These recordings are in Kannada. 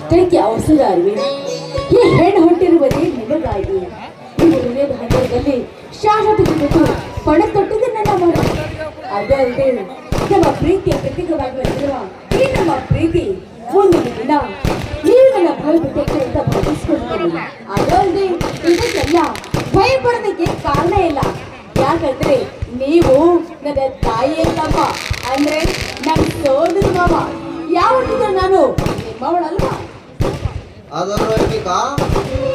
ಅಷ್ಟಕ್ಕೆ ಅವಸರ ಅಲ್ವೇ? ಈ ಹೆಣ್ಣು ಹೊಂಟಿರುವುದೇ ನಿಮಗಾಗಿ. ನೀವು ಹೃದಯದ ಹಂತದಲ್ಲಿ ಶಾಶ್ವತ ಬಿಟ್ಟು ಪಣ ತೊಟ್ಟದ್ದು ನನ್ನ ಮನ. ಅದಲ್ಲದೆ ನಮ್ಮ ಪ್ರೀತಿಯ ಪ್ರತೀಕವಾಗಿ ಬಂದಿರುವ ಈ ನಮ್ಮ ಪ್ರೀತಿ ಒಂದು ದಿನ ನೀವು ನನ್ನ ಭಯಪಟ್ಟಕ್ಕೆ ಅಂತ ಭಾವಿಸ್ಕೊಳ್ತೀನಿ. ಅದಲ್ಲದೆ ಇದಕ್ಕೆಲ್ಲ ಭಯ ಪಡೋದಕ್ಕೆ ಕಾರಣ ಇಲ್ಲ. ಯಾಕಂದ್ರೆ ನೀವು ನನ್ನ ತಾಯಿಯ ತಮ್ಮ, ಅಂದ್ರೆ ನನ್ನ ಸೋದರ ಮಾವ. ಯಾವತ್ತಿಗೂ ನಾನು ನಿಮ್ಮವಳಲ್ವಾ? ಅದರೊಂದಿಗೆ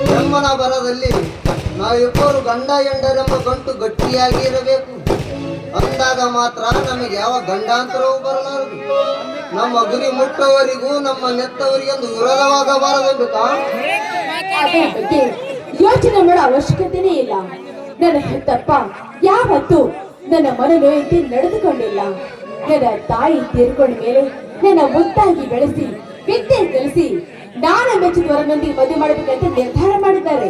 ಬ್ರಹ್ಮನ ಬರದಲ್ಲಿ ನಾವಿಬ್ಬರು ಗಂಡ ಹೆಂಡರೆಂಬ ಗಂಟು ಗಟ್ಟಿಯಾಗಿ ಇರಬೇಕು. ಅಂದಾಗ ಮಾತ್ರ ನಮಗೆ ಯಾವ ಗಂಡಾಂತರವೂ ಬರಲಾರದು. ನಮ್ಮ ಗುರಿ ಮುಟ್ಟುವವರಿಗೂ ನಮ್ಮ ನೆತ್ತವರಿಗೆಂದು ವಿರೋಧವಾಗಬಾರದು ಬೇಕಾ? ಅದ್ರ ಬಗ್ಗೆ ಯೋಚನೆ ಮಾಡೋ ಅವಶ್ಯಕತೆನೇ ಇಲ್ಲ. ನನ್ನ ಹೆತ್ತಪ್ಪ ಯಾವತ್ತು ನನ್ನ ಮನನೋಯಂತೆ ನಡೆದುಕೊಂಡಿಲ್ಲ. ನನ್ನ ತಾಯಿ ತೀರ್ಕೊಂಡ ಮೇಲೆ ನನ್ನ ಮುದ್ದಾಗಿ ಬೆಳೆಸಿ ವಿದ್ಯೆ ಕಲಿಸಿ ನಾನು ಮೆಚ್ಚಿದವರನ್ನೊಂದಿಗೆ ಮದುವೆ ಮಾಡಬೇಕಂತ ನಿರ್ಧಾರ ಮಾಡಿದ್ದಾರೆ.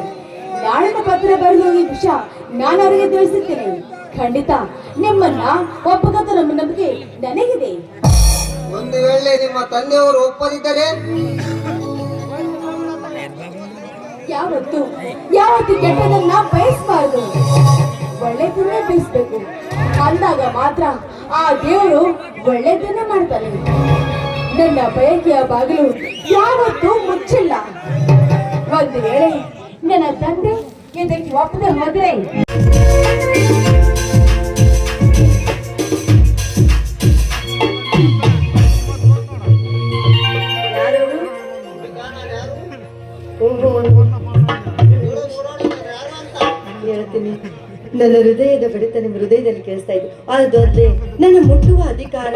ನಾಳಿನ ಪತ್ರ ಬರೆದು ಈ ವಿಷಯ ನಾನು ಅವರಿಗೆ ತಿಳಿಸುತ್ತೇನೆ. ಖಂಡಿತ ನಿಮ್ಮನ್ನ ಒಪ್ಪಗತ ನಮ್ಮ ನಂಬಿಕೆ ನನಗಿದೆ. ಒಂದು ವೇಳೆ ನಿಮ್ಮ ತಂದೆಯವರು ಒಪ್ಪದಿದ್ದರೆ ಯಾವತ್ತು ಕೆಟ್ಟದನ್ನ ಬಯಸಬಾರದು, ಒಳ್ಳೆದನ್ನೇ ಬಯಸ್ಬೇಕು. ಅಂದಾಗ ಮಾತ್ರ ಆ ದೇವರು ಒಳ್ಳೆದನ್ನ ಮಾಡ್ತಾನೆ. ನನ್ನ ಬಯಕೆಯ ಬಾಗಿಲು ಯಾವತ್ತೂ ಮುಚ್ಚಿಲ್ಲ. ಒಂದು ವೇಳೆ ನನ್ನ ತಂದೆ ಇದಕ್ಕೆ ಒಪ್ಪದೆ ಹೋದ್ರೆ ಹೇಳ್ತೀನಿ. ನನ್ನ ಹೃದಯದ ಬಡಿತ ನಿಮ್ಮ ಹೃದಯದಲ್ಲಿ ಕೇಳಿಸ್ತಾ ಇದ್ದು. ಅದಾದ್ರೆ ನನ್ನ ಮುಟ್ಟುವ ಅಧಿಕಾರ,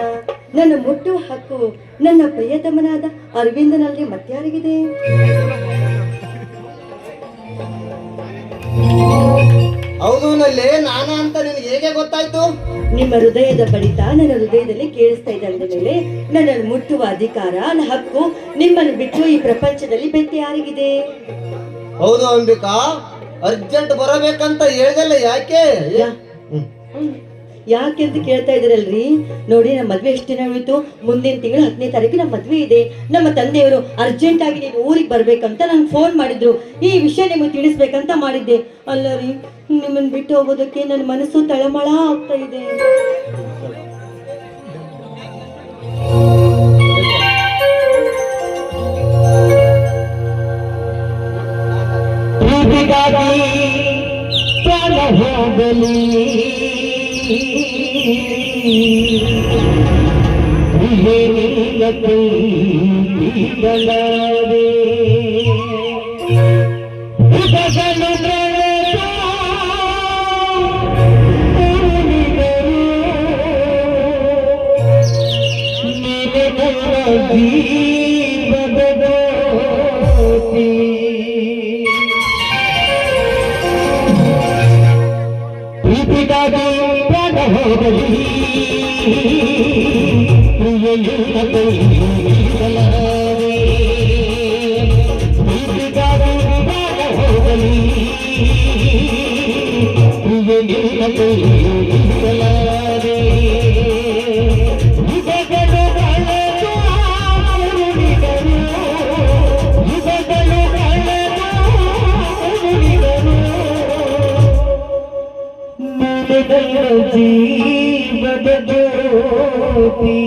ನನ್ನ ಮುಟ್ಟುವ ಹಕ್ಕು ನನ್ನ ಪ್ರಿಯತಮನಾದ ಅರವಿಂದನಲ್ಲಿ ಮತ್ಯಾರಿಗಿದೆ? ಹೌದು ನಲ್ಲೇ ನಾನ ಅಂತ ನಿನಗೆ ಹೇಗೆ ಗೊತ್ತಾಯ್ತು? ನಿಮ್ಮ ಹೃದಯದ ಬಡಿತ ನನ್ನ ಹೃದಯದಲ್ಲಿ ಕೇಳಿಸ್ತಾ ಇದೆ ಅಂದ ಮೇಲೆ ನನ್ನನ್ನು ಮುಟ್ಟುವ ಅಧಿಕಾರ, ನನ್ನ ಹಕ್ಕು ನಿಮ್ಮನ್ನು ಬಿಟ್ಟು ಈ ಪ್ರಪಂಚದಲ್ಲಿ ಬೆಟ್ಟಿ ಯಾರಿಗಿದೆ? ಹೌದು ಅಂಬಿಕಾ, ಅರ್ಜೆಂಟ್ ಬರಬೇಕಂತ ಹೇಳ್ದಲ್ಲ, ಯಾಕೆ? ಯಾಕೆ ಅಂತ ಕೇಳ್ತಾ ಇದ್ದೀರಲ್ರಿ. ನೋಡಿ, ನಮ್ಮ ಮದ್ವೆ ಎಷ್ಟು ದಿನ ಉಳಿತು? ಮುಂದಿನ ತಿಂಗಳು 10ನೇ ತಾರೀಕು ನಮ್ಮ ಮದ್ವೆ ಇದೆ. ನಮ್ಮ ತಂದೆಯವರು ಅರ್ಜೆಂಟ್ ಆಗಿ ನೀವು ಊರಿಗೆ ಬರ್ಬೇಕಂತ ನಂಗೆ ಫೋನ್ ಮಾಡಿದ್ರು. ಈ ವಿಷಯ ನಿಮಗೆ ತಿಳಿಸ್ಬೇಕಂತ ಮಾಡಿದ್ದೆ. ಅಲ್ಲ ರೀ, ನಿಮ್ಮನ್ನು ಬಿಟ್ಟು ಹೋಗೋದಕ್ಕೆ ನನ್ನ ಮನಸ್ಸು ತಳಮಳ ಆಗ್ತಾ ಇದೆ. ಜೀವದ ಜ್ಯೋತಿ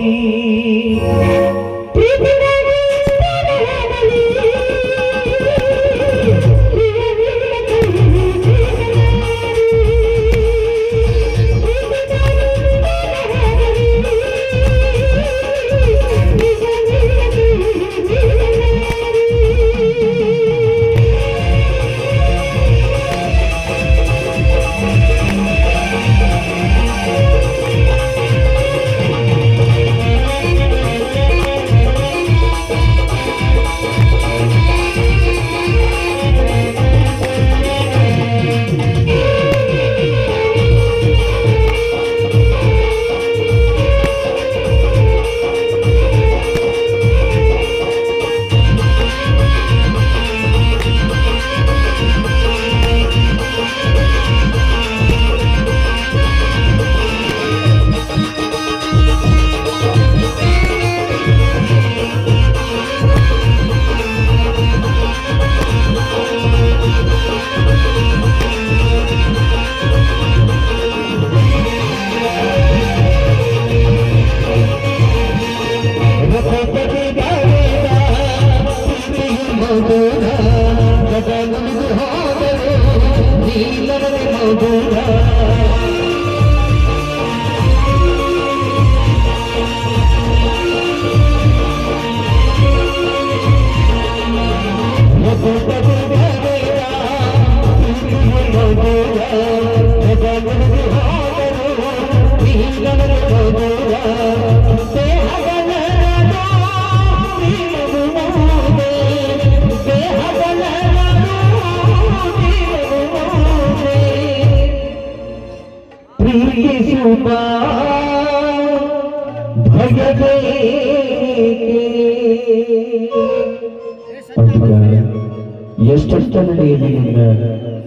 ಎಷ್ಟೆಷ್ಟ ನಡೆಯಲಿ ನಿನ್ನ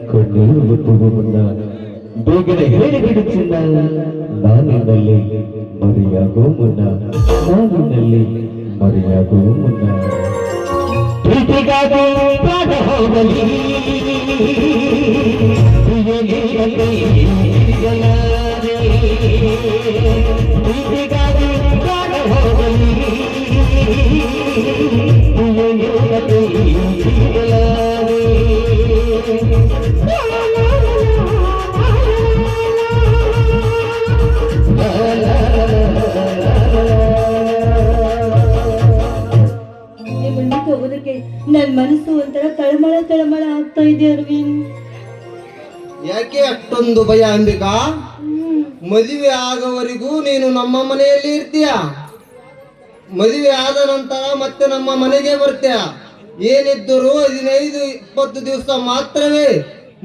ಕಣ್ಣೀರು ಹುಟ್ಟುವ ಮುನ್ನ ಬೇಗನೆ ಹೇಳಿಬಿಡು ಚಿನ್ನ ನಾನಿನಲ್ಲಿ ಮರೆಯಾಗೋ ಮುನ್ನ ನಾನಿನಲ್ಲಿ ಮರೆಯಾಗೋ ಮುನ್ನ ಪ್ರೀತಿಗಾಗಿ ಪ್ರಾಣ ಹೋಗಲಿ ಪ್ರೀತಿಗಾಗಿ ಪ್ರಾಣ ಹೋಗಲಿ ನಿಮ್ಮನ್ನು ಹೋಗೋದಕ್ಕೆ ನನ್ನ ಮನಸ್ಸು ಒಂಥರ ತಳಮಳ ಆಗ್ತಾ ಇದೆ ಅರವಿಂದ್. ಯಾಕೆ ಅಷ್ಟೊಂದು ಭಯ ಅಂಬಿಕಾ? ಮದುವೆ ಆಗೋವರೆಗೂ ನೀನು ನಮ್ಮ ಮನೆಯಲ್ಲಿ ಇರ್ತೀಯ, ಮದುವೆ ಆದ ನಂತರ ಮತ್ತೆ ನಮ್ಮ ಮನೆಗೆ ಬರ್ತೀಯ. ಏನಿದ್ದರೂ 15-20 ದಿವಸ ಮಾತ್ರವೇ,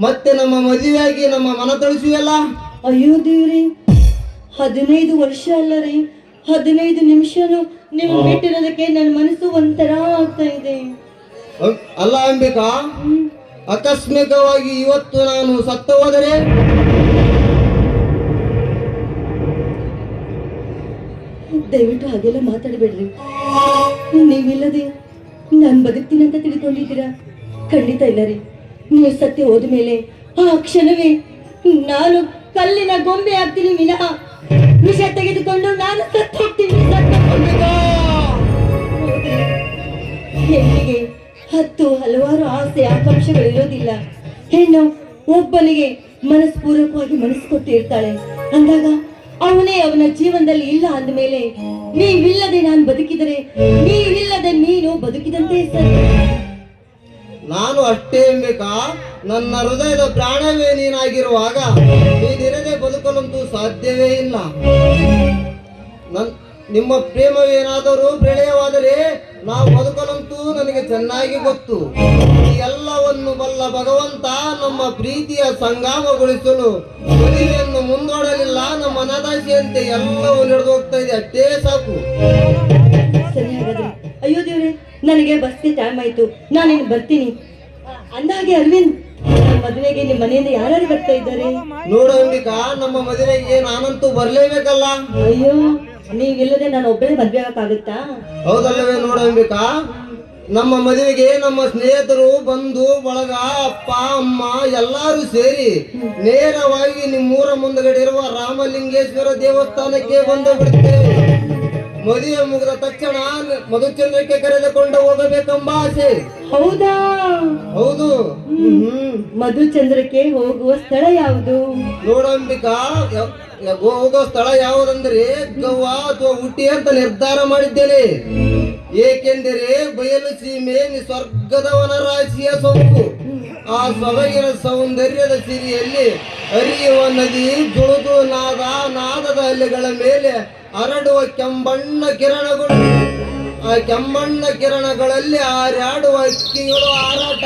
ಮತ್ತೆ ನಮ್ಮ ಮದುವೆಯಾಗಿ ನಮ್ಮ ಮನ ತಳಿಸುವಲ್ಲ. ಅಯ್ಯೋ ದೇವ್ರಿ, 15 ವರ್ಷ ಅಲ್ಲ ರೀ, 15 ನಿಮಿಷನು ನಿಮ್ ಬಿಟ್ಟಿರೋದಕ್ಕೆ ನನ್ನ ಮನಸ್ಸು ಒಂಥರ ಆಗ್ತಾ ಇದೆ. ಅಲ್ಲ ಅಂಬಿಕಾ, ಆಕಸ್ಮಿಕವಾಗಿ ಇವತ್ತು ನಾನು ಸತ್ತು ಹೋದರೆ? ದಯವಿಟ್ಟು ಹಾಗೆಲ್ಲ ಮಾತಾಡಬೇಡ್ರಿ. ನೀವಿಲ್ಲದೆ ನಾನು ಬದುಕ್ತೀನಿ ಅಂತ ತಿಳ್ಕೊಂಡಿದ್ದೀರಾ? ಖಂಡಿತ ಇಲ್ಲ ರೀ. ನೀವು ಸತ್ಯ ಹೋದ ಮೇಲೆ ಆ ಕ್ಷಣವೇ ನಾನು ಕಲ್ಲಿನ ಗೊಂಬೆ ಆಗ್ತೀನಿ ವಿನಃ ವಿಷ ತೆಗೆದುಕೊಂಡು ನಾನು ಸತ್ತು ಹೋಗ್ತೀನಿ. ಹೆಣ್ಣಿಗೆ ಹಲವಾರು ಆಸೆ ಆಕಾಂಕ್ಷೆಗಳಿರೋದಿಲ್ಲ. ಹೆಣ್ಣು ಒಬ್ಬನಿಗೆ ಮನಸ್ಪೂರ್ವಕವಾಗಿ ಮನಸ್ಸು ಕೊಟ್ಟಿರ್ತಾಳೆ. ಅಂದಾಗ ಅವನೇ ಅವನ ಜೀವನದಲ್ಲಿ ಇಲ್ಲ ಅಂದಮೇಲೆ ನೀವಿಲ್ಲದೆ ನಾನು ಬದುಕಿದರೆ, ನೀವಿಲ್ಲದೆ ನೀನು ಬದುಕಿದಂತೆ ಸರಿ. ನಾನು ಅಷ್ಟೇ ಎಂಬೇಕಾ? ನನ್ನ ಹೃದಯದ ಪ್ರಾಣವೇ ನೀನಾಗಿರುವಾಗ ನೀನಿರದೆ ಬದುಕಲಂತೂ ಸಾಧ್ಯವೇ ಇಲ್ಲ. ನಿಮ್ಮ ಪ್ರೇಮವೇನಾದರೂ ಪ್ರಳಯವಾದರೆ ನಾವು ಬದುಕಲಂತೂ ನನಗೆ ಚೆನ್ನಾಗಿ ಗೊತ್ತು. ಈ ಎಲ್ಲವನ್ನು ಬಲ್ಲ ಭಗವಂತ ನಮ್ಮ ಪ್ರೀತಿಯ ಸಂಗಾಮಗೊಳಿಸಲು ಮದುವೆಯನ್ನು ಮುಂದೂಡಲಿಲ್ಲ. ನಮ್ಮ ಮನದಾಸೆಯಂತೆ ಎಲ್ಲವೂ ನಡೆದು ಹೋಗ್ತಾ ಇದೆ, ಅಷ್ಟೇ ಸಾಕು. ಸರಿ ಹಾಗಾದ್ರೆ. ಅಯ್ಯೋ ದೇವ್ರೆ, ನನಗೆ ಬಸ್ಗೆ ಟೈಮ್ ಆಯ್ತು, ನಾನಿನ್ನು ಬರ್ತೀನಿ. ಅಂದಾಗೆ ಅರವಿಂದ್, ನನ್ನ ಮದುವೆಗೆ ನಿಮ್ಮ ಮನೆಯಿಂದ ಯಾರ್ಯಾರು ಬರ್ತಾ ಇದ್ದಾರೆ? ನೋಡು ಅಂಬಿಕಾ, ನಮ್ಮ ಮದುವೆಗೆ ನಾನಂತೂ ಬರ್ಲೇಬೇಕಲ್ಲ. ಅಯ್ಯೋ, ನೀವಿಲ್ಲದೆ ನಾನು ಒಬ್ಬಳೇ ಮದ್ವೆ ಆಗಕ್ಕಾಗುತ್ತಾ? ಹೌದಲ್ಲವೇ? ನೋಡು ಅಂಬಿಕಾ, ನಮ್ಮ ಮದುವೆಗೆ ನಮ್ಮ ಸ್ನೇಹಿತರು, ಬಂಧು ಬಳಗ, ಅಪ್ಪ ಅಮ್ಮ ಎಲ್ಲರೂ ಸೇರಿ ನೇರವಾಗಿ ನಿಮ್ಮೂರ ಮುಂದಗಡೆ ಇರುವ ರಾಮಲಿಂಗೇಶ್ವರ ದೇವಸ್ಥಾನಕ್ಕೆ ಬಂದು ಬಿಡುತ್ತೇವೆ. ಮದುವೆ ಮುಗಿದ ತಕ್ಷಣ ಮಧುಚಂದ್ರಕ್ಕೆ ಕರೆದುಕೊಂಡು ಹೋಗಬೇಕೆಂಬ ಆಸೆ. ಹೌದಾ? ಹೌದು. ಮಧುಚಂದ್ರಕ್ಕೆ ಹೋಗುವ ಸ್ಥಳ ಯಾವುದು? ನೋಡಂಬಿಕಾ, ಹೋಗೋ ಸ್ಥಳ ಯಾವುದಂದ್ರೆ ಗೋವಾ ಅಥವಾ ಊಟಿ ಅಂತ ನಿರ್ಧಾರ ಮಾಡಿದ್ದೇನೆ. ಏಕೆಂದರೆ ಬಯಲು ಸೀಮೆ ಸ್ವರ್ಗದವನ ರಾಶಿಯ ಸೊಂಪು. ಆ ಸೊಬಗಿನ ಸೌಂದರ್ಯದ ಸಿರಿಯಲ್ಲಿ ಹರಿಯುವ ನದಿ, ಜುಳುದು ನಾದದ ಅಲೆಗಳ ಮೇಲೆ ಹರಡುವ ಕೆಂಬಣ್ಣ ಕಿರಣಗಳು. ಆ ಕೆಂಬಣ್ಣ ಕಿರಣಗಳಲ್ಲಿ ಹಾರಾಡುವ ಹಕ್ಕಿಗಳು ಹಾರಾಟ,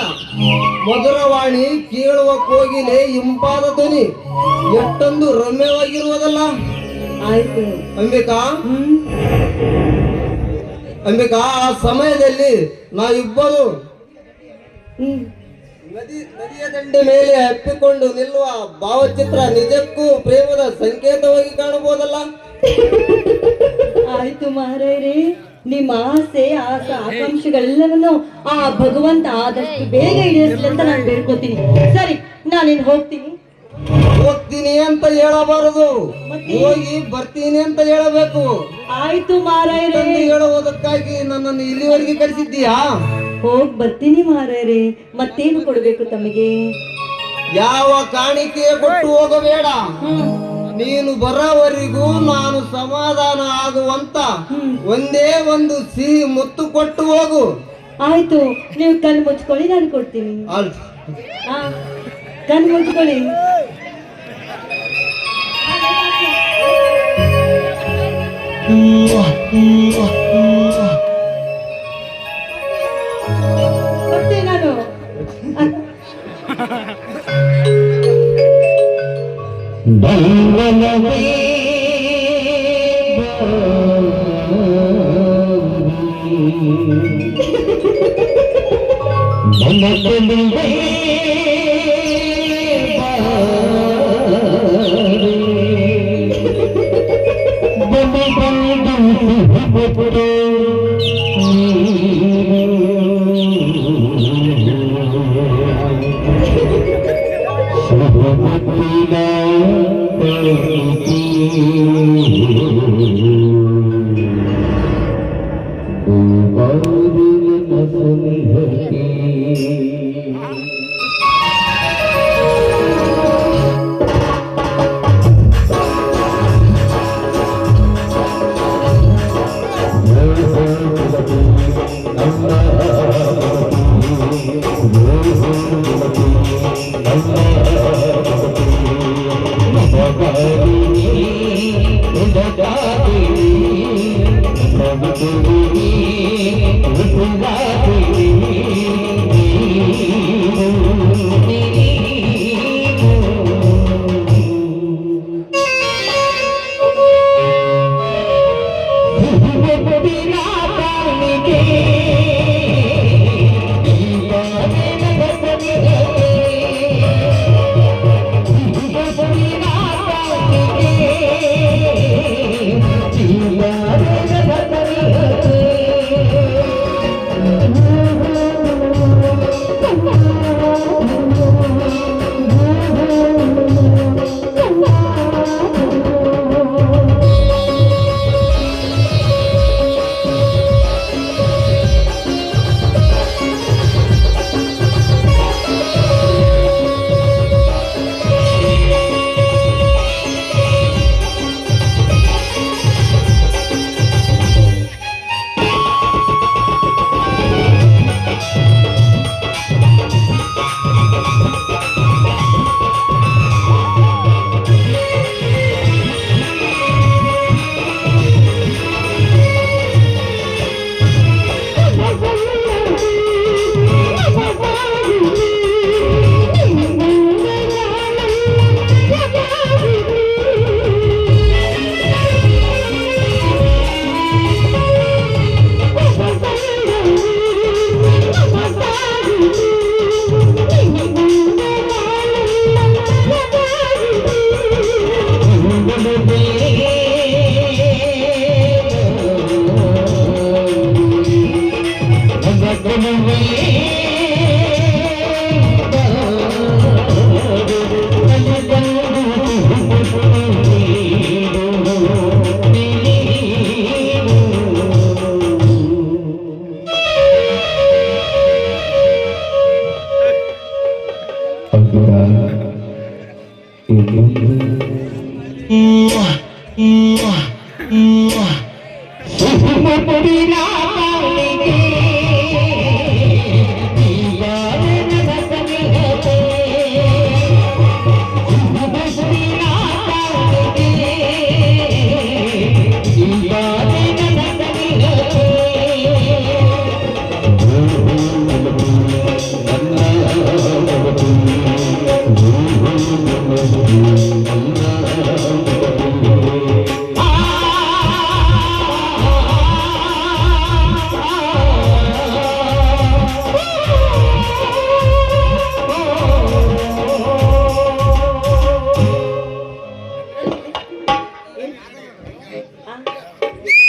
ಮಧುರವಾಣಿ, ಕೇಳುವ ಕೋಗಿಲೆ, ಇಂಪಾದ ಧ್ವನಿ ಎಷ್ಟೊಂದು ರಮ್ಯವಾಗಿರುವುದಲ್ಲ. ಆಯ್ತು ಅಂಬಿಕಾ, ಆ ಸಮಯದಲ್ಲಿ ನಾವಿಬ್ಬರು ನದಿಯ ದಂಡೆ ಮೇಲೆ ಹಪ್ಪಿಕೊಂಡು ನಿಲ್ಲುವ ಭಾವಚಿತ್ರ ನಿಜಕ್ಕೂ ಪ್ರೇಮದ ಸಂಕೇತವಾಗಿ ಕಾಣಬಹುದಲ್ಲ. ಆಯ್ತು ಮಾರಾಯರೇ, ನಿಮ್ಮ ಆಸೆ ಆಕಾಂಕ್ಷೆಗಳೆಲ್ಲವನ್ನು ಆ ಭಗವಂತ ಆದಷ್ಟು ಬೇಗ ಈಡೇರಿಸಲಿ ಅಂತ ನಾನು ಬೇಡ್ಕೋತೀನಿ. ಸರಿ, ನಾನಿನ್ ಹೋಗ್ತೀನಿ ಅಂತ ಹೇಳಬಾರದು, ಹೋಗಿ ಬರ್ತೀನಿ ಅಂತ ಹೇಳಬೇಕು. ಆಯ್ತು ಮಾರಾಯರೇ, ಹೇಳುವುದಕ್ಕಾಗಿ ನನ್ನನ್ನು ಇಲ್ಲಿವರೆಗೆ ಕರೆಸಿದ್ದೀಯಾ? ಹೋಗ್ ಬರ್ತೀನಿ ಮಾರಾಯರೇ, ಮತ್ತೇನು ಕೊಡ್ಬೇಕು ತಮಗೆ? ಯಾವ ಕಾಣಿಕೆ ಕೊಟ್ಟು ಹೋಗಬೇಡ. ನೀನು ಬರೋವರೆಗೂ ನಾನು ಸಮಾಧಾನ ಆಗುವಂತ ಒಂದೇ ಒಂದು ಸಿಹಿ ಮುತ್ತು ಕೊಟ್ಟು ಹೋಗು. ಆಯ್ತು, ನೀವು ಕಣ್ಣು ಮುಚ್ಕೊಳ್ಳಿ, ನಾನು ಕೊಡ್ತೀನಿ. ಅಲ್ ಹಾ, ಕಣ್ಣು ಮುಚ್ಕೊಳ್ಳಿ. ಕೊಡ್ತೀನಿ ನಾನು. ಬಂಗನವೇ ಮನದಲ್ಲಿ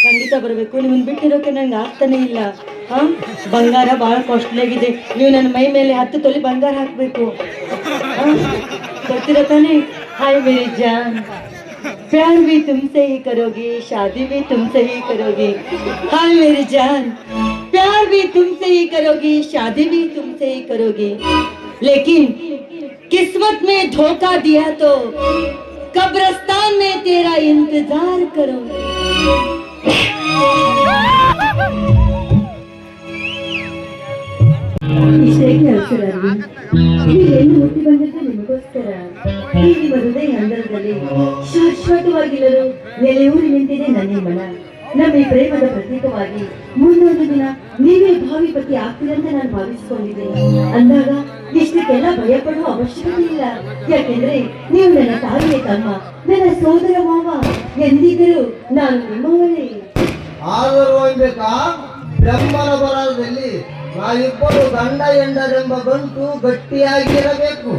ಖಂಡಿತ ಬರಬೇಕು. ನಿಮ್ಮನ್ನು ಬಿಟ್ಟಿರೋಕೆ ನಂಗೆ ಆಗ್ತಾನೆ ಇಲ್ಲ. ಹಾ, ಬಂಗಾರ ಭಾಳ ಕಾಸ್ಟ್ಲಿ ಆಗಿದೆ. ನೀವು ನನ್ನ ಮೈ ಮೇಲೆ 10 ತೊಲೆ ಬಂಗಾರ ಹಾಕಬೇಕು. ಕೊಡ್ತೀರ ತಾನೇ? हाय मेरी जान, प्यार भी तुमसे ही करोगी, शादी भी तुमसे ही करोगी. हाय मेरी जान, प्यार भी तुमसे ही करोगी, शादी भी तुमसे ही करोगी. लेकिन किस्मत में धोखा दिया तो कब्रिस्तान में तेरा इंतजार करूंगी. ಇಷ್ಟೇಕೆ ಅಕ್ಷರವಿ ಈ ಹೆಣ್ಣು ಹುಟ್ಟಿ ಬಂದಿದ್ದು ನಿಮಗೋಸ್ಕರ. ಈ ನಿಮ್ಮ ಹೃದಯ ಅಂದರದಲ್ಲಿ ಶಾಶ್ವತವಾಗಿರಲು ನೆಲೆಯೂರಿ ನಿಂತಿದೆ ನನ್ನ ಮನ. ನಮ್ಮ ಈ ಪ್ರೇಮದ ಪ್ರತೀಕವಾಗಿ ಮುಂದೊಂದು ದಿನ ನೀವೇ ಭಾವಿ ಪತಿ ಆಗ್ತೀರಂತ ನಾನು ಭಾವಿಸಿಕೊಂಡಿದ್ದೇನೆ. ಅಂದಾಗ ಇಷ್ಟಕ್ಕೆಲ್ಲ ಭಯಪಡುವ ಅವಶ್ಯಕತೆ ಇಲ್ಲ. ಯಾಕೆಂದ್ರೆ ನೀವು ನನ್ನ ತಾಯಿಯ ತಮ್ಮ, ನನ್ನ ಸೋದರ ಮಾವ. ಎಂದಿದ್ದರೂ ನಾನು ನಿಮ್ಮವಳೇ. ಆದರೂ ಅನ್ಬೇಕಾ, ಬ್ರಹ್ಮನ ಬರದಲ್ಲಿ ನಾವಿಬ್ಬರು ಗಂಡ ಹೆಂಡರೆಂಬ ಗಂಟು ಗಟ್ಟಿಯಾಗಿರಬೇಕು.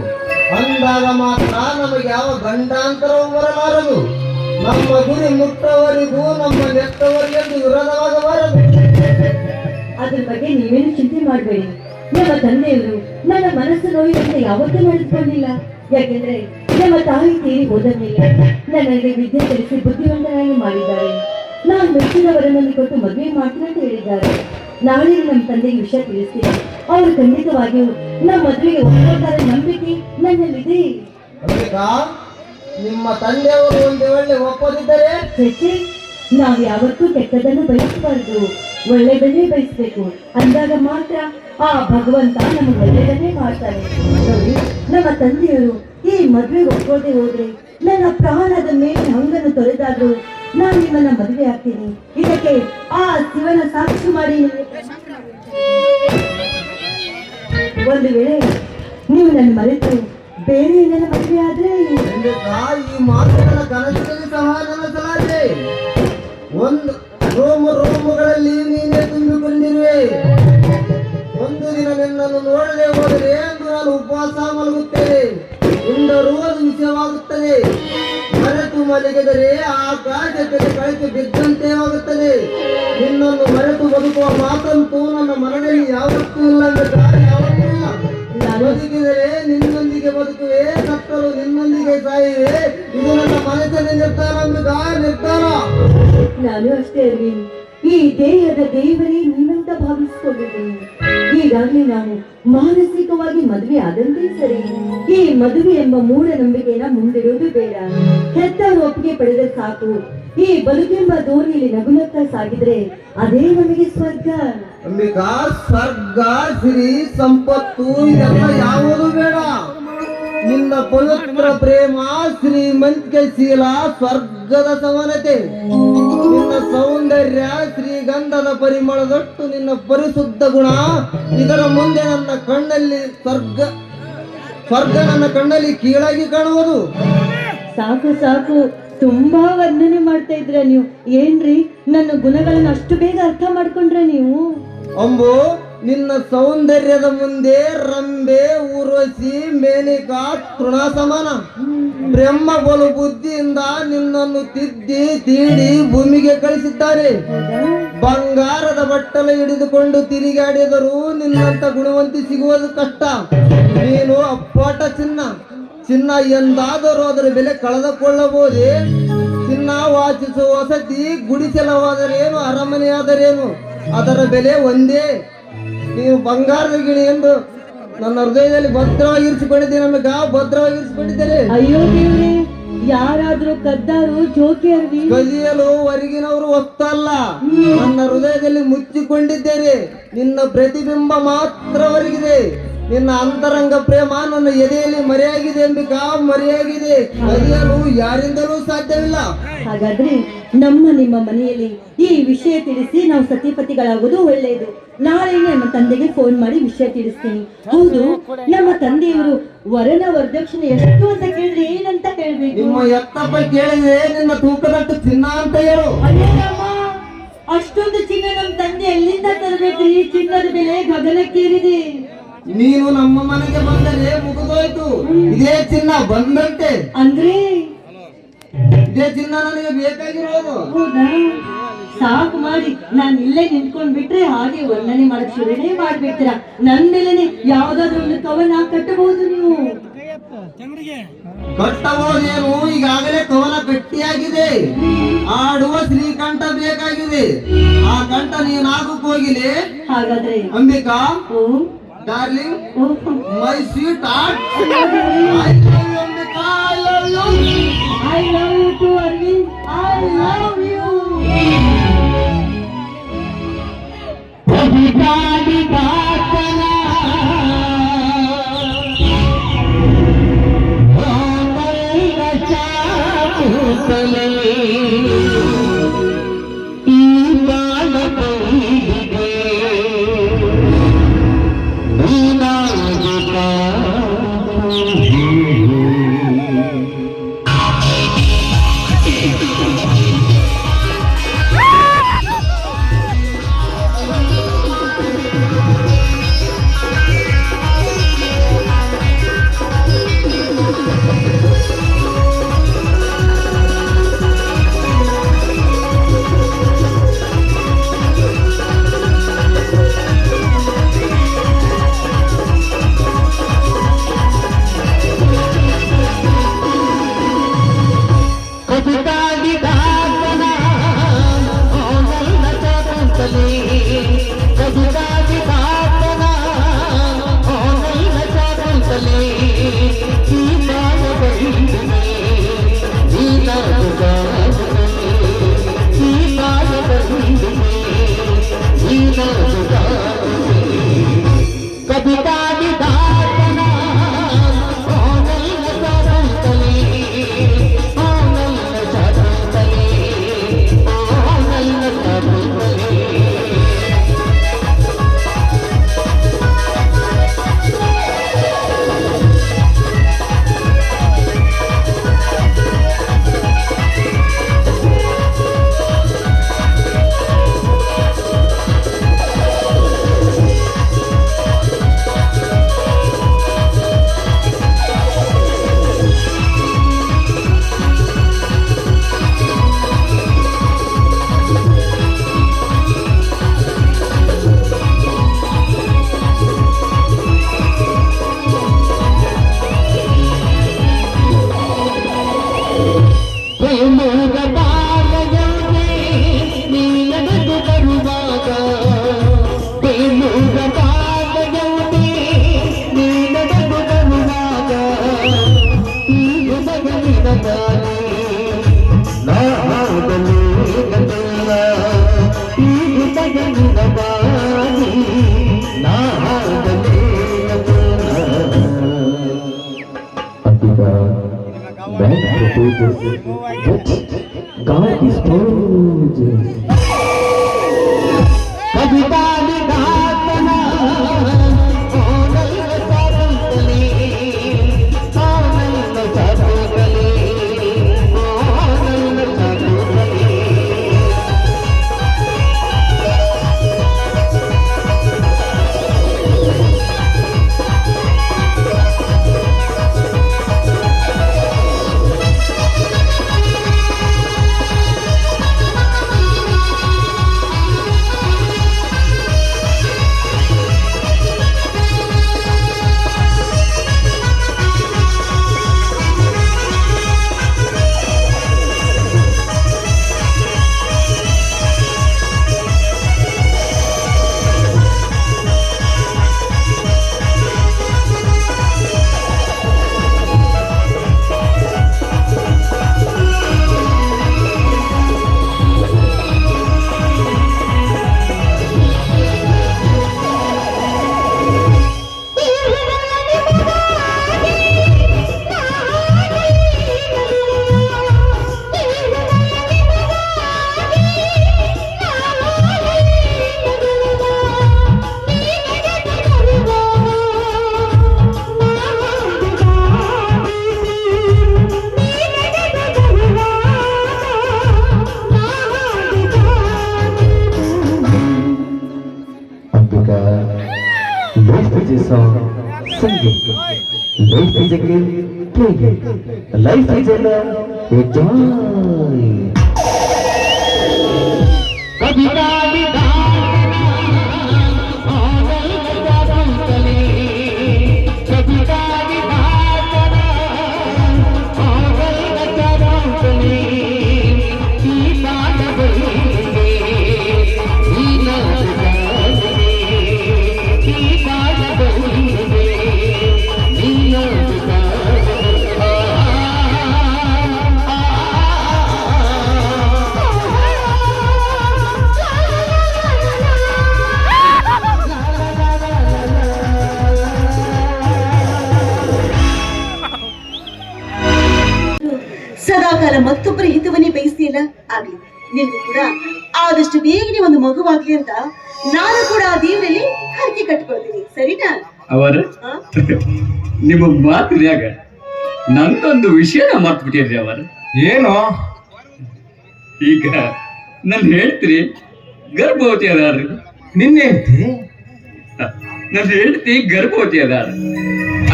ಅಂದಾಗ ಮಾತ್ರ ನಮಗೆ ಯಾವ ಗಂಡಾಂತರವೂ ಬರಲಾರದು. ನಮ್ಮ ಗುರಿ ಮುಟ್ಟವರಿಗೂ ನಮ್ಮ ನೆಟ್ಟವರಿಗೆಂದು ವಿರೋಧವಾಗಬಾರದು. ಅದ್ರ ಬಗ್ಗೆ ನೀವೇನು ಚಿಂತೆ ಮಾಡಬೇಡಿ. ನಮ್ಮ ತಂದೆಯವರು ನನ್ನ ಮನಸ್ಸು ನೋಯುವಂತೆ ಯಾವತ್ತೂ ಮಾಡಿಕೊಂಡಿಲ್ಲ. ಯಾಕೆಂದ್ರೆ ನಮ್ಮ ತಾಯಿ ತೀರಿ ಹೋದ ಮೇಲೆ ನನಗೆ ವಿದ್ಯೆ ಕಲಿಸಿ ಬುದ್ಧಿವಂತನಾಗಿ ಮಾಡಿದ್ದಾರೆ. ನಾನು ಮೆಚ್ಚಿನವರನ್ನು ಕೊಟ್ಟು ಮದುವೆ ಮಾಡ್ತೀನಿ ಅಂತ ಹೇಳಿದ್ದಾರೆ. ನಾಳೆ ನಮ್ಮ ತಂದೆಗೆ ವಿಷಯ ತಿಳಿಸ್ತೀನಿ. ಅವರು ಖಂಡಿತವಾಗಿಯೂ ನಮ್ಮ ಮದುವೆಗೆ ಒಪ್ಪಿಕೊಳ್ಳುತ್ತಾರೆ ನಂಬಿಕೆ ನನ್ನಲ್ಲಿದೆ. ನಿಮ್ಮ ತಂದೆಯವರು ಒಂದು ವೇಳೆ ಒಪ್ಪದಿದ್ದರೆ ನಾವು ಯಾವತ್ತೂ ಕೆಟ್ಟದನ್ನು ಬಯಸಬಾರದು, ಒಳ್ಳೆಯದನ್ನೇ ಬಯಸಬೇಕು. ಅಂದಾಗ ಮಾತ್ರ ಆ ಭಗವಂತ ನಮಗೆ ಒಳ್ಳೆಯದನ್ನೇ ಮಾಡ್ತಾನೆ. ನೋಡಿ, ನಮ್ಮ ತಂದೆಯವರು ಈ ಮದುವೆ ಒಪ್ಕೊಳ್ಳದೆ ಹೋದ್ರೆ ನನ್ನ ಪ್ರಾಣದ ಮೇಲೆ ಹಂಗನ್ನು ತೊರೆದಾದ್ರು ನಾನು ನಿಮ್ಮನ್ನ ಮದುವೆ ಆಗ್ತೀನಿ. ಇದಕ್ಕೆ ಆ ಶಿವನ ಸಾಕ್ಷಿ ಮಾಡಿ. ಒಂದು ವೇಳೆ ನೀವು ನನ್ನ ಮರೆತು ಬೇರೆ ನನ್ನ ಮದುವೆ ಆದ್ರೆ ಈ ಮಾತುಗಳ ಕನಸಿನಲ್ಲಿ ಸಹ ನನಸಲಾಗಿದೆ. ಒಂದು ರೋಮಗಳಲ್ಲಿ ನೀನೇ ತುಂಬಿಕೊಂಡಿರುವೆ. ಒಂದು ದಿನ ನಿನ್ನನ್ನು ನೋಡದೆ ಹೋದರೆ ಎಂದು ನಾನು ಉಪವಾಸ ಮಲಗುತ್ತೇನೆ. ಉಂಡರೂ ಅದು ವಿಷಯವಾಗುತ್ತದೆ. ಮರೆತು ಮಲಗಿದರೆ ಆಕಾಶಕ್ಕೆ ಕಳಿಸಿ ಬಿದ್ದಂತೆ ಆಗುತ್ತದೆ. ನಿನ್ನನ್ನು ಮರೆತು ಬದುಕುವ ಮಾತಂತೂ ನನ್ನ ಮನದಲ್ಲಿ ಯಾವತ್ತೂ ಇಲ್ಲ. ಯಾವತ್ತೂ ಇಲ್ಲ. ಬದುಕಿದರೆ ನಿನ್ನೊಂದಿಗೆ ಬದುಕುವೆ, ಸತ್ತರು ನಿನ್ನೊಂದಿಗೆ ಸಾಯುವೆ. ಇದು ನನ್ನ ಮನಸ್ಸಿನ ನಿರ್ಧಾರ. ನಾನು ಅಷ್ಟೇ ಅರ್ವಿನ್, ಈ ದೇಹದ ದೇವರೇ ನೀನಂತ ಭಾವಿಸಿಕೊಂಡಿದ್ದೀನಿ. ಈಗಾಗಲೇ ನಾವು ಮಾನಸಿಕವಾಗಿ ಮದುವೆ ಆದಂತೆ ಸರಿ. ಈ ಮದುವೆ ಎಂಬ ಮೂಢನಂಬಿಕೆನ ಮುಂದಿಡುವುದು ಬೇಡ. ಹೆತ್ತರು ಒಪ್ಪಿಗೆ ಪಡೆದ ಸಾಕು. ಈ ಬದುಕೆಂಬ ದೋಣಿಯಲ್ಲಿ ನಗುನಗ್ತಾ ಸಾಗಿದ್ರೆ ಅದೇ ನಮಗೆ ಸ್ವರ್ಗ. ಅಂಬಿಕಾ, ಸ್ವರ್ಗ, ಸಿರಿ, ಸಂಪತ್ತು ಇದೆಲ್ಲ ಯಾವುದು ಬೇಡ. ನಿನ್ನ ಪವಿತ್ರ ಪ್ರೇಮ, ಶ್ರೀಮಂತಿಕೆ, ಶೀಲ ಸ್ವರ್ಗದ ಸಮಾನತೆ. ನಿನ್ನ ಸೌಂದರ್ಯ, ಶ್ರೀಗಂಧದ ಪರಿಮಳದಷ್ಟು ನಿನ್ನ ಪರಿಶುದ್ಧ ಗುಣ, ಇದರ ಮುಂದೆ ನನ್ನ ಕಣ್ಣಲ್ಲಿ ಸ್ವರ್ಗ ನನ್ನ ಕಣ್ಣಲ್ಲಿ ಕೀಳಾಗಿ ಕಾಣುವುದು. ಸಾಕು ಸಾಕು, ತುಂಬಾ ವರ್ಣನೆ ಮಾಡ್ತಾ ಇದ್ರ ನೀವು. ಏನ್ರಿ ನನ್ನ ಗುಣಗಳನ್ನ ಅಷ್ಟು ಬೇಗ ಅರ್ಥ ಮಾಡ್ಕೊಂಡ್ರೆ ನೀವು? ಅಂಬು, ನಿನ್ನ ಸೌಂದರ್ಯದ ಮುಂದೆ ರಂಬೆ, ಊರ್ವಶಿ, ಮೇನಿಕಾ ತೃಣ ಸಮಾನ. ಬ್ರಹ್ಮ ಬಲು ಬುದ್ಧಿಯಿಂದ ನಿನ್ನನ್ನು ತಿದ್ದಿ ತೀಡಿ ಭೂಮಿಗೆ ಕಳಿಸಿದ್ದಾರೆ. ಬಂಗಾರದ ಬಟ್ಟಲು ಹಿಡಿದುಕೊಂಡು ತಿರುಗಾಡಿದರೂ ನಿನ್ನಂತ ಗುಣವಂತಿ ಸಿಗುವುದು ಕಷ್ಟ. ನೀನು ಅಪ್ಪಟ ಚಿನ್ನ ಎಂದಾದರೂ ಅದರ ಬೆಲೆ ಕಳೆದುಕೊಳ್ಳಬಹುದೇ? ಚಿನ್ನ ವಾಚಿಸುವ ವಸತಿ ಗುಡಿಸಲವಾದರೇನು, ಅರಮನೆಯಾದರೇನು, ಅದರ ಬೆಲೆ ಒಂದೇ. ನೀವು ಬಂಗಾರದ ಗಿಣಿ ಎಂದು ನನ್ನ ಹೃದಯದಲ್ಲಿ ಭದ್ರವಾಗಿರಿಸಿಕೊಂಡಿದ್ದೇನೆ. ನಮಗೆ ಭದ್ರವಾಗಿರಿಸಿಕೊಂಡಿದ್ದೇನೆ. ಅಯ್ಯೋ ದೇವ್ರೆ, ಯಾರಾದ್ರೂ ಕದ್ದಾರು ಜೋಕಿಯರ್ವಿ. ಕಲಿಯಲು ಹೊರಗಿನವರು ಒತ್ತಲ್ಲ, ನನ್ನ ಹೃದಯದಲ್ಲಿ ಮುಚ್ಚಿಕೊಂಡಿದ್ದೇನೆ. ನಿನ್ನ ಪ್ರತಿಬಿಂಬ ಮಾತ್ರ ಹೊರಗಿದೆ. ನಿನ್ನ ಅಂತರಂಗ ಪ್ರೇಮ ನನ್ನ ಎದೆಯಲ್ಲಿ ಮರೆಯಾಗಿದೆ. ಅಂಬಿಕಾ, ಮರೆಯಾಗಿದೆ. ಕಲಿಯಲು ಯಾರಿಂದಲೂ ಸಾಧ್ಯವಿಲ್ಲ. ಹಾಗಾದ್ರೆ ನಿಮ್ಮ ಮನೆಯಲ್ಲಿ ಈ ವಿಷಯ ತಿಳಿಸಿ ನಾವು ಸತಿಪತಿಗಳಾಗೋದು ಒಳ್ಳೆಯದು. ನಾಳೆ ನಮ್ಮ ತಂದೆಗೆ ಫೋನ್ ಮಾಡಿ ವಿಷಯ ತಿಳಿಸ್ತೀನಿ. ಹೌದು, ನಮ್ಮ ತಂದೆಯವರು ವರನ ವರದಕ್ಷಿಣೆ ಎಷ್ಟು ಅಂತ ಕೇಳಿದ್ರೆ ಏನಂತ ಕೇಳ್ಬೇಕು? ನಿಮ್ಮ ಎತ್ತಪ್ಪ ಕೇಳಿದ್ರೆ ನಿನ್ನ ತೂಕದಷ್ಟು ಚಿನ್ನ ಅಂತ ಹೇಳು. ಅಷ್ಟೊಂದು ಚಿನ್ನ ನಮ್ಮ ತಂದೆ ಎಲ್ಲಿಂದ ತರಬೇಕ್ರಿ? ಚಿನ್ನದ ಬೆಲೆ ಗಗನಕ್ಕೇರಿದೆ. ನೀನು ನಮ್ಮ ಮನೆಗೆ ಬಂದರೆ ಮುಗಿದೋಯ್ತು. ಇದೇ ಚಿನ್ನ ಬಂದಂತೆ. ಅಂದ್ರೆ ಇದೇ ಚಿನ್ನ ನನಗೆ ಬೇಕಾಗಿರೋದು. ಹೌದಾ? ಸಾಕು ಮಾಡಿ, ನಾನು ಇಲ್ಲೇ ನಿಂತ್ಕೊಂಡ್ ಬಿಟ್ರೆ ಹಾಗೆ ವರ್ಣನೆ ಮಾಡಕ್ ಶುರುನೇ ಮಾಡ್ಬಿಡ್ತೀರ. ನನ್ ಮೇಲೆನೆ ಯಾವ್ದಾದ್ರು ಒಂದು ಕವನ ಕಟ್ಟಬಹುದು ನೀವು. ಕಟ್ಟಬಹುದೇನು? ಈಗಾಗಲೇ ಕವನ ಗಟ್ಟಿಯಾಗಿದೆ. ಆಡುವ ಶ್ರೀಕಂಠ ಬೇಕಾಗಿದೆ. ಆ ಕಂಠ ನೀನಾಗಕ್ ಹೋಗಿಲೆ. ಹಾಗಾದ್ರೆ Ambika, darling my sweetheart I love you Ambika I love you I love you too Aravind I love you ಅಧಿಕಾರಿ ದಾಸನ ಚಾಪುತ್ತಲೇ ಈ ಬಾಳ ಬೈದಿದೆ ನೀನಾಗುತ್ತಾ God is gorgeous. Life is a song, sing it. Life is a game, play it. Life is a love, enjoy. कविता विधाना आनल जागंतले कविता विधाना आनल जागंतले गीता डबले गीता डबले गीता डबले ಮತ್ತೊಬ್ಬರ ಹಿತವನ್ನೇ ಬಯಸ್ತೀಯಲ್ಲ, ಆಗ್ಲಿ ನಿನ್ಗೂ ಕೂಡ ಆದಷ್ಟು ಬೇಗನೆ ಒಂದು ಮಗುವಾಗ್ಲಿ ಅಂತ ನಾನು ಕೂಡ ಆ ದೇವರಲ್ಲಿ ಹರಕೆ ಕಟ್ಕೊಳ್ತೀನಿ, ಸರಿನಾ? ಅವರ ನಿಮ್ಮ ಮಾತಿನ್ಯಾಗ ನಂದೊಂದು ವಿಷಯನ ಮರ್ತ್ಬಿಟ್ಟಿದ್ರಿ ಅವರ. ಏನು? ಈಗ ನನ್ ಹೇಳ್ತೀರಿ ಗರ್ಭವತಿ ಅದಾರ್ರಿ. ನಿನ್ನೆ ಹೇಳ್ತಿ? ನನ್ ಹೇಳ್ತಿ ಗರ್ಭವತಿ ಅದಾರ.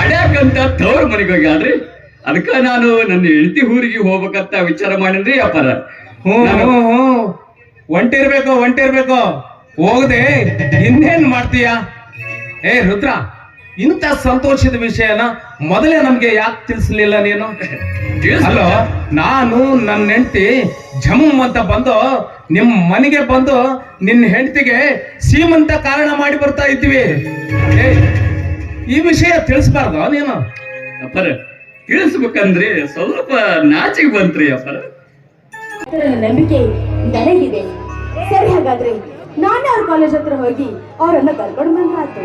ಅಡ್ಯಾಕಂತ ತವ್ರ ಮನೆಗೆ ಹೋಗ್ಯಾಳ್ರಿ. ಅದಕ್ಕ ನಾನು ನನ್ನ ಹೆಂಡತಿ ಊರಿಗೆ ಹೋಗ್ಬೇಕಂತ ವಿಚಾರ ಮಾಡಿದ್ರಿ ಅಪ್ಪಾರ. ಒಂಟಿರ್ಬೇಕು ಹೋಗದೆ ಇನ್ನೇನ್ ಮಾಡ್ತೀಯ? ಏ ರುದ್ರ, ಇಂಥ ಸಂತೋಷದ ವಿಷಯನ ಮೊದಲೇ ನಮ್ಗೆ ಯಾಕೆ ತಿಳಿಸ್ಲಿಲ್ಲ ನೀನು? ಅಲ್ಲೋ, ನಾನು ನನ್ನ ಹೆಂಡತಿ ಜಮ್ ಅಂತ ಬಂದು ನಿಮ್ ಮನೆಗೆ ಬಂದು ನಿನ್ನ ಹೆಂಡತಿಗೆ ಸೀಮಂತ ಕಾರಣ ಮಾಡಿ ಬರ್ತಾ ಇದ್ವಿ. ಏ, ಈ ವಿಷಯ ತಿಳಿಸ್ಬಾರ್ದು ನೀನು? ಅಪ್ಪರ ತಿಳಿಸ್ಬೇಕಂದ್ರೆ ಸ್ವಲ್ಪ ನಾಚಿಗೆ ಬಂತ್ರಿ ಅಪ್ಪರ. ಅದರ ನಂಬಿಕೆ ನನಗಿದೆ. ಸರಿ, ಹಾಗಾದ್ರೆ ನಾನು ಅವ್ರ ಕಾಲೇಜ್ ಹತ್ರ ಹೋಗಿ ಅವರನ್ನ ಕರ್ಕೊಂಡು ಬಂದ್ರಾಯ್ತು.